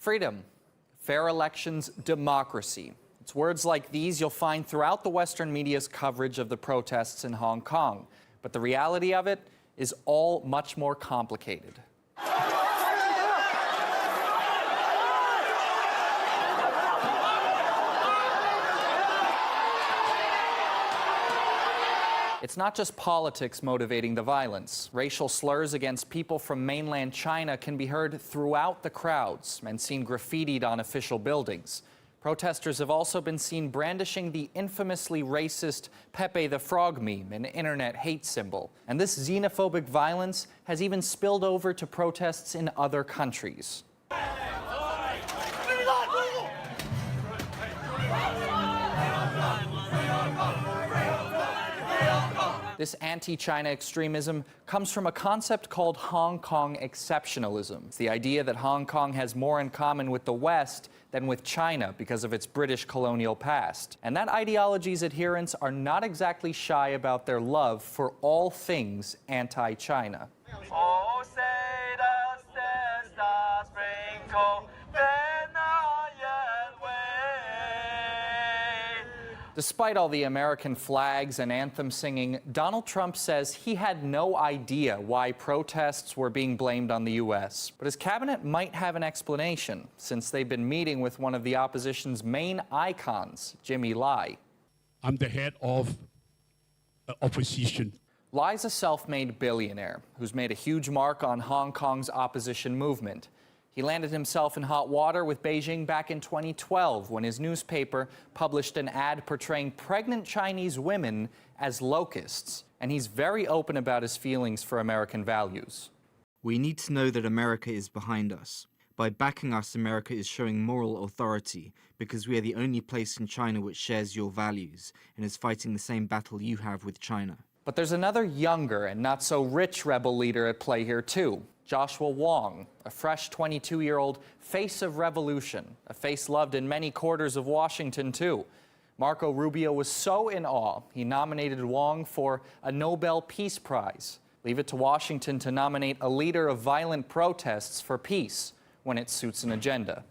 Freedom, fair elections, democracy. It's words like these you'll find throughout the Western media's coverage of the protests in Hong Kong. But the reality of it is all much more complicated. It's not just politics motivating the violence. Racial slurs against people from mainland China can be heard throughout the crowds and seen graffitied on official buildings. Protesters have also been seen brandishing the infamously racist Pepe the Frog meme, an internet hate symbol. And this xenophobic violence has even spilled over to protests in other countries. This anti-China extremism comes from a concept called Hong Kong exceptionalism. It's the idea that Hong Kong has more in common with the West than with China because of its British colonial past. And that ideology's adherents are not exactly shy about their love for all things anti-China. Despite all the American flags and anthem singing, Donald Trump says he had no idea why protests were being blamed on the U.S. But his cabinet might have an explanation, since they've been meeting with one of the opposition's main icons, Jimmy Lai. I'm the head of opposition. Lai's a self-made billionaire who's made a huge mark on Hong Kong's opposition movement. He landed himself in hot water with Beijing back in 2012 when his newspaper published an ad portraying pregnant Chinese women as locusts. And he's very open about his feelings for American values. We need to know that America is behind us. By backing us, America is showing moral authority because we are the only place in China which shares your values and is fighting the same battle you have with China. But there's another younger and not so rich rebel leader at play here too. Joshua Wong, a fresh 22-year-old face of revolution, a face loved in many quarters of Washington too. Marco Rubio was so in awe, he nominated Wong for a Nobel Peace Prize. Leave it to Washington to nominate a leader of violent protests for peace when it suits an agenda.